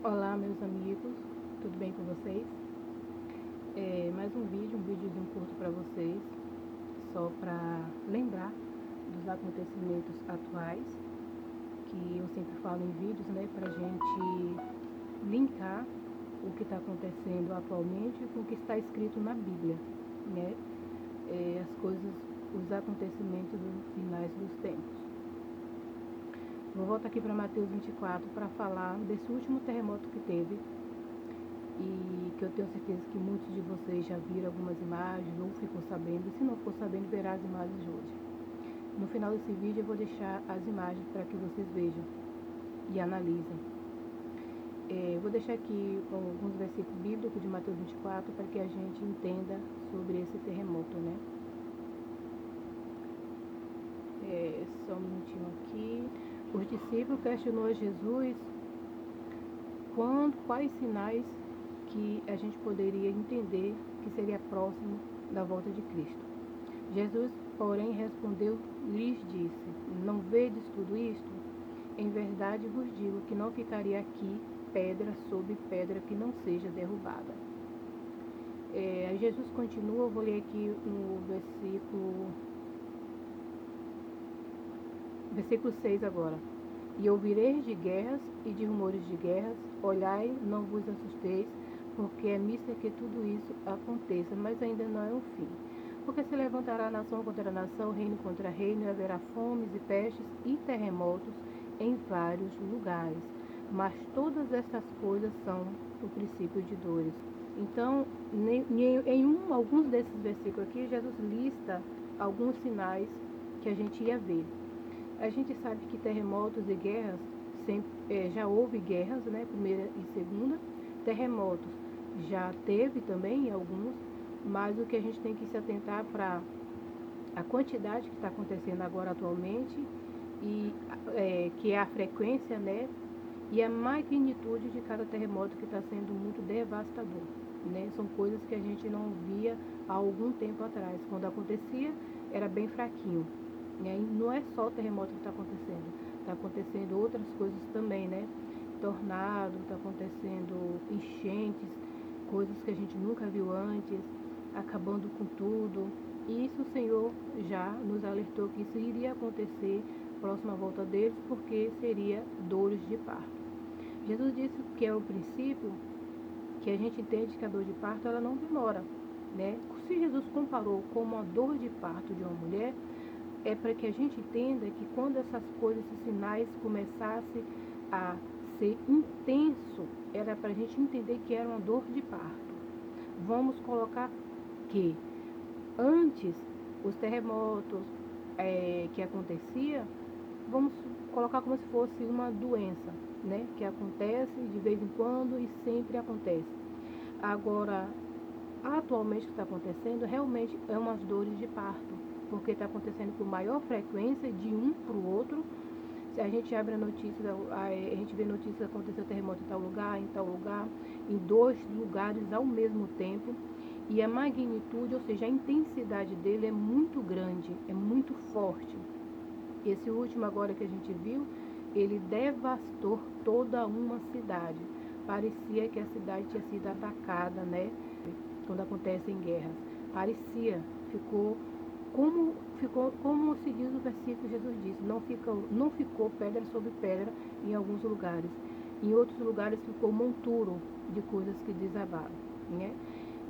Olá, meus amigos, tudo bem com vocês? Mais um videozinho curto para vocês, só para lembrar dos acontecimentos atuais, que eu sempre falo em vídeos, né, para a gente linkar o que está acontecendo atualmente com o que está escrito na Bíblia, né? As coisas, os acontecimentos dos finais dos tempos. Vou voltar aqui para Mateus 24 para falar desse último terremoto que teve e que eu tenho certeza que muitos de vocês já viram algumas imagens ou ficou sabendo. Se não ficou sabendo, verá as imagens hoje. No final desse vídeo eu vou deixar as imagens para que vocês vejam e analisem. Vou deixar aqui alguns versículos bíblicos de Mateus 24 para que a gente entenda sobre esse terremoto, né? Só um minutinho aqui. Os discípulos questionou a Jesus quais sinais que a gente poderia entender que seria próximo da volta de Cristo. Jesus, porém, respondeu, lhes disse: Não vedes tudo isto? Em verdade vos digo que não ficaria aqui pedra sobre pedra que não seja derrubada. Jesus continua, eu vou ler aqui no versículo 6 agora. E ouvireis de guerras e de rumores de guerras, olhai, não vos assusteis, porque é missa que tudo isso aconteça, mas ainda não é o fim. Porque se levantará nação contra nação, reino contra reino, e haverá fomes e pestes e terremotos em vários lugares. Mas todas estas coisas são o princípio de dores. Então, alguns desses versículos aqui, Jesus lista alguns sinais que a gente ia ver. A gente sabe que terremotos e guerras, já houve guerras, né, primeira e segunda, terremotos já teve também alguns, mas o que a gente tem que se atentar para a quantidade que está acontecendo agora atualmente, e que é a frequência, né, e a magnitude de cada terremoto que está sendo muito devastador, né? São coisas que a gente não via há algum tempo atrás. Quando acontecia, era bem fraquinho. E aí não é só o terremoto que está acontecendo outras coisas também, né? Tornado, está acontecendo enchentes, coisas que a gente nunca viu antes, acabando com tudo. E isso o Senhor já nos alertou que isso iria acontecer próximo à volta deles, porque seria dores de parto. Jesus disse que é o princípio que a gente entende que a dor de parto ela não demora, né? Se Jesus comparou com uma dor de parto de uma mulher, é para que a gente entenda que quando essas coisas, esses sinais começassem a ser intenso, era para a gente entender que era uma dor de parto. Vamos colocar que antes os terremotos que acontecia, vamos colocar como se fosse uma doença, né? Que acontece de vez em quando e sempre acontece. Agora, atualmente o que está acontecendo realmente é umas dores de parto, porque está acontecendo com maior frequência de um para o outro. Se a gente abre a notícia, a gente vê notícias aconteceu terremoto em tal lugar, em 2 lugares ao mesmo tempo. E a magnitude, ou seja, a intensidade dele é muito grande, é muito forte. Esse último agora que a gente viu, ele devastou toda uma cidade. Parecia que a cidade tinha sido atacada, né? Quando acontecem guerras. Parecia, ficou como se diz no versículo, Jesus disse, não ficou pedra sobre pedra em alguns lugares. Em outros lugares ficou monturo de coisas que desabaram, né?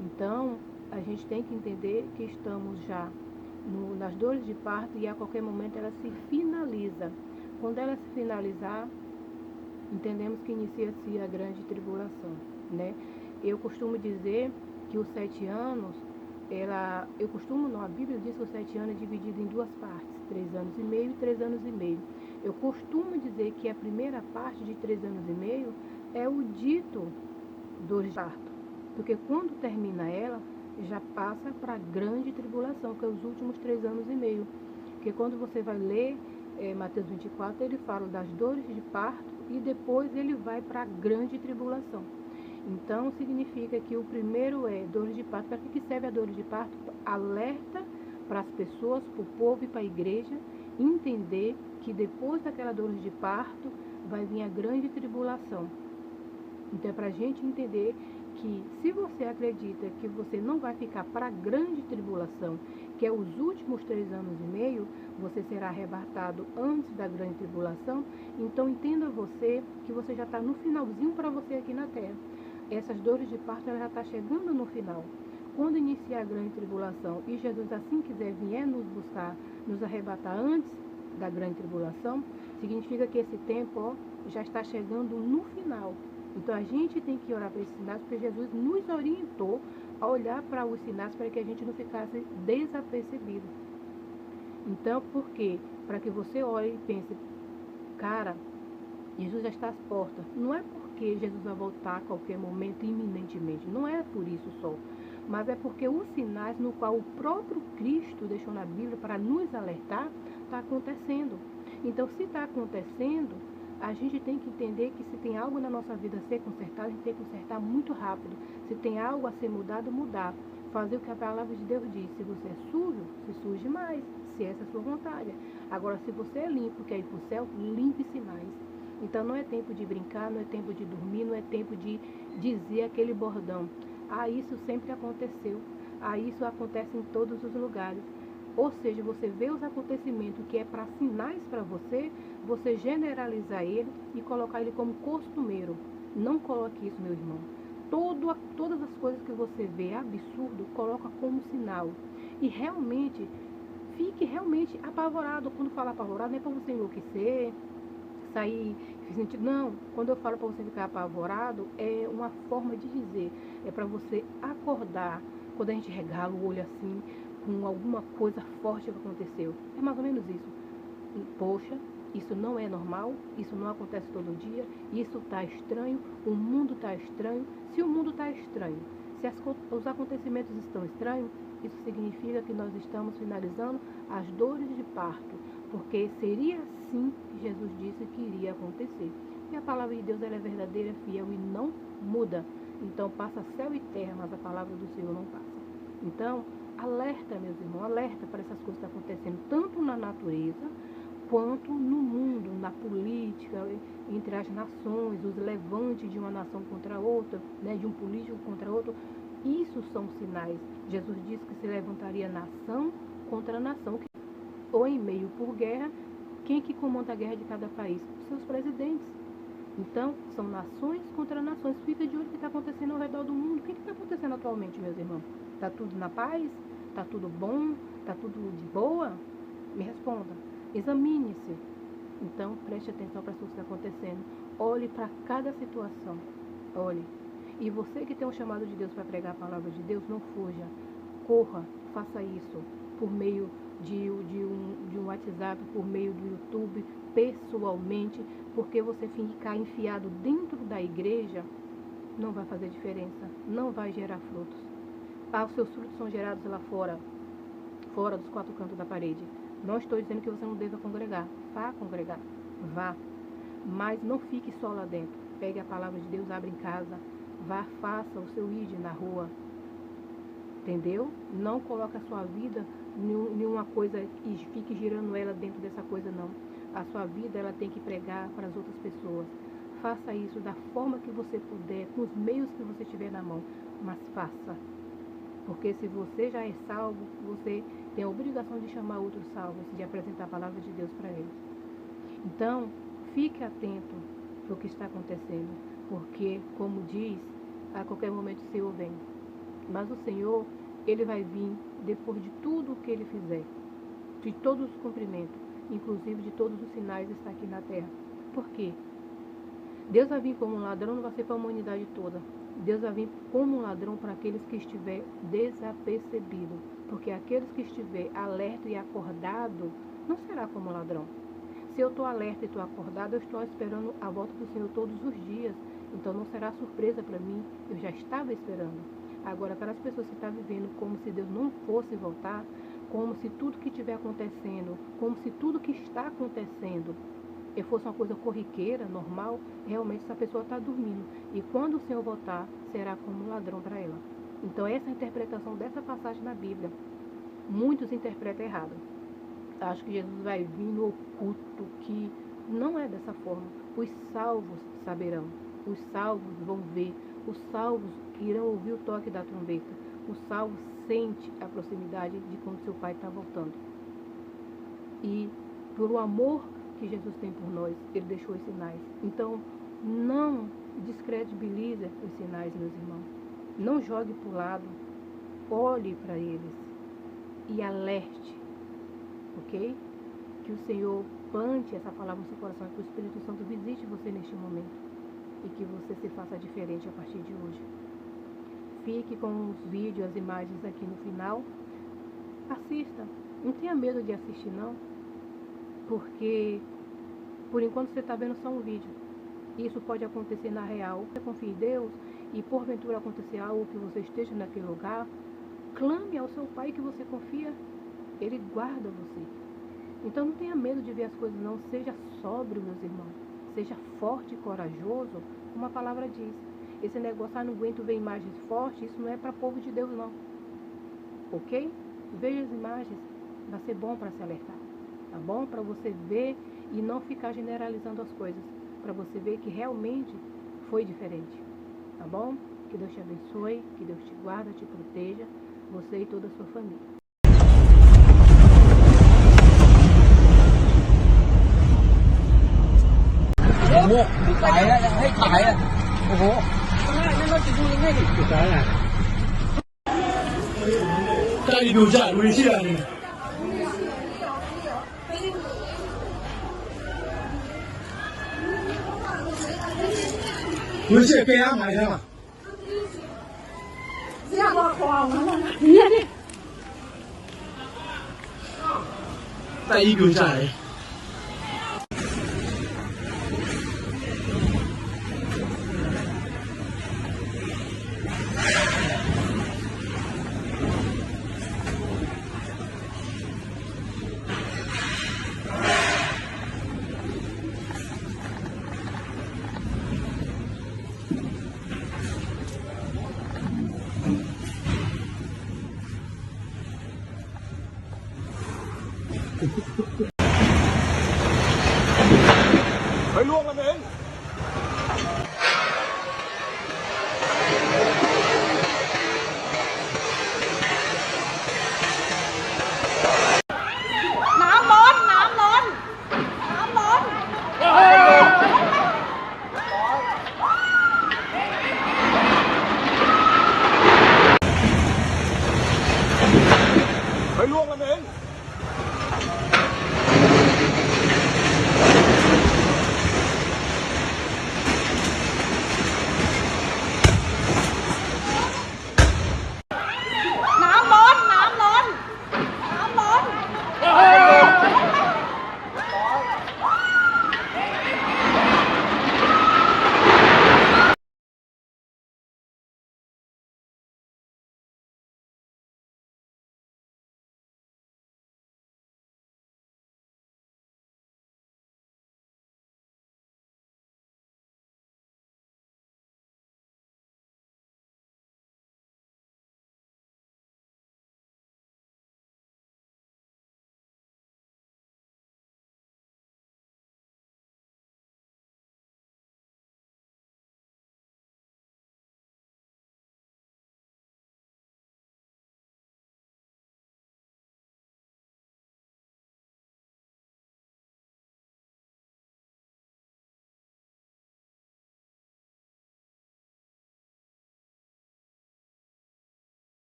Então, a gente tem que entender que estamos já nas dores de parto e a qualquer momento ela se finaliza. Quando ela se finalizar, entendemos que inicia-se a grande tribulação, né? Eu costumo dizer que os 7 anos, a Bíblia diz que os 7 anos é dividido em 2 partes, 3 anos e meio e 3 anos e meio. Eu costumo dizer que a primeira parte de 3 anos e meio é o dito do parto, porque quando termina ela, já passa para a grande tribulação, que é os últimos 3 anos e meio. Porque quando você vai ler Mateus 24, ele fala das dores de parto e depois ele vai para a grande tribulação. Então, significa que o primeiro é dores de parto. Para que serve a dores de parto? Alerta para as pessoas, para o povo e para a igreja entender que depois daquela dores de parto vai vir a grande tribulação. Então é para a gente entender que se você acredita que você não vai ficar para a grande tribulação, que é os últimos 3 anos e meio, você será arrebatado antes da grande tribulação, então entenda você que você já está no finalzinho para você aqui na terra. Essas dores de parto ela já está chegando no final. Quando iniciar a grande tribulação e Jesus assim quiser vier nos buscar, nos arrebatar antes da grande tribulação, significa que esse tempo já está chegando no final. Então a gente tem que orar para esses sinais, porque Jesus nos orientou a olhar para os sinais para que a gente não ficasse desapercebido. Então, por quê? Para que você olhe e pense, cara, Jesus já está às portas. Não é porque Jesus vai voltar a qualquer momento, iminentemente. Não é por isso só. Mas é porque os sinais no qual o próprio Cristo deixou na Bíblia para nos alertar, está acontecendo. Então, se está acontecendo, a gente tem que entender que se tem algo na nossa vida a ser consertado, a gente tem que consertar muito rápido. Se tem algo a ser mudado, mudar. Fazer o que a palavra de Deus diz. Se você é sujo, se suje mais, se essa é a sua vontade. Agora, se você é limpo, quer ir para o céu, limpe-se mais. Então, não é tempo de brincar, não é tempo de dormir, não é tempo de dizer aquele bordão. Ah, isso sempre aconteceu. Ah, isso acontece em todos os lugares. Ou seja, você vê os acontecimentos que é para sinais para você, você generalizar ele e colocar ele como costumeiro. Não coloque isso, meu irmão. Todas as coisas que você vê absurdo, coloca como sinal. E realmente, fique realmente apavorado. Quando falo apavorado, não é para você enlouquecer, sair. Não, quando eu falo para você ficar apavorado, é uma forma de dizer. É para você acordar. Quando a gente regala o olho assim, com alguma coisa forte que aconteceu. É mais ou menos isso. Poxa, isso não é normal, isso não acontece todo dia, isso está estranho, o mundo está estranho. Se o mundo está estranho, se os acontecimentos estão estranhos, isso significa que nós estamos finalizando as dores de parto, porque seria assim que Jesus disse que iria acontecer. E a palavra de Deus ela é verdadeira, fiel e não muda. Então passa céu e terra, mas a palavra do Senhor não passa. Então, alerta, meus irmãos, alerta para essas coisas que estão acontecendo, tanto na natureza, quanto no mundo, na política, entre as nações, os levantes de uma nação contra outra, né, de um político contra outro. Isso são sinais. Jesus disse que se levantaria nação contra nação. Ou em meio por guerra, quem que comanda a guerra de cada país? Seus presidentes. Então, são nações contra nações. Fica de olho o que está acontecendo ao redor do mundo. O que está acontecendo atualmente, meus irmãos? Está tudo na paz? Está tudo bom? Está tudo de boa? Me responda. Examine-se. Então, preste atenção para as coisas que estão acontecendo. Olhe para cada situação. Olhe. E você que tem um chamado de Deus para pregar a palavra de Deus, não fuja. Corra, faça isso por meio de um WhatsApp, por meio do YouTube, pessoalmente, porque você ficar enfiado dentro da igreja não vai fazer diferença, não vai gerar frutos. Os seus frutos são gerados lá fora, fora dos 4 cantos da parede. Não estou dizendo que você não deva congregar. Vá congregar. Vá. Mas não fique só lá dentro. Pegue a palavra de Deus, abre em casa. Vá, faça o seu id na rua. Entendeu? Não coloque a sua vida em uma coisa e fique girando ela dentro dessa coisa, não. A sua vida, ela tem que pregar para as outras pessoas. Faça isso da forma que você puder, com os meios que você tiver na mão. Mas faça. Porque se você já é salvo, você tem a obrigação de chamar outros salvos, de apresentar a palavra de Deus para eles. Então, fique atento para o que está acontecendo, porque, como diz, a qualquer momento o Senhor vem. Mas o Senhor, Ele vai vir depois de tudo o que Ele fizer, de todos os cumprimentos, inclusive de todos os sinais que está aqui na terra. Por quê? Deus vai vir como um ladrão, não vai ser para a humanidade toda. Deus vai vir como um ladrão para aqueles que estiver desapercebido. Porque aqueles que estiver alerta e acordado, não será como um ladrão. Se eu estou alerta e estou acordado, eu estou esperando a volta do Senhor todos os dias. Então não será surpresa para mim, eu já estava esperando. Agora, para as pessoas que estão vivendo como se Deus não fosse voltar, como se tudo que estiver acontecendo, como se tudo que está acontecendo fosse uma coisa corriqueira, normal, realmente essa pessoa está dormindo. E quando o Senhor voltar, será como um ladrão para ela. Então essa é a interpretação dessa passagem na Bíblia. Muitos interpretam errado. Acho que Jesus vai vir no oculto, que não é dessa forma. Os salvos saberão. os salvos vão ver, os salvos irão ouvir o toque da trombeta, os salvos sente a proximidade de quando seu Pai está voltando. E pelo amor que Jesus tem por nós, Ele deixou os sinais. Então, não descredibilize os sinais, meus irmãos. Não jogue para o lado, olhe para eles e alerte, ok? Que o Senhor plante essa palavra no seu coração, que o Espírito Santo visite você neste momento e que você se faça diferente a partir de hoje. Fique com os vídeos, as imagens aqui no final. Assista. Não tenha medo de assistir, não. Porque, por enquanto, você está vendo só um vídeo. Isso pode acontecer na real. Você confia em Deus e, porventura, acontecer algo que você esteja naquele lugar, clame ao seu Pai que você confia. Ele guarda você. Então, não tenha medo de ver as coisas, não. Seja sóbrio, meus irmãos. Seja forte e corajoso, como a palavra diz. Esse negócio, não aguento ver imagens fortes, isso não é para povo de Deus, não. Ok? Veja as imagens, vai ser bom para se alertar. Tá bom? Para você ver e não ficar generalizando as coisas. Para você ver que realmente foi diferente. Tá bom? Que Deus te abençoe, que Deus te guarde, te proteja, você e toda a sua família. ขายแล้วให้ขายอ่ะโอ้โหนั่นก็จะดูยังไงดิขายอ่ะ在留下微信呢微信给俺买上了这样我慌了你看这在一留下来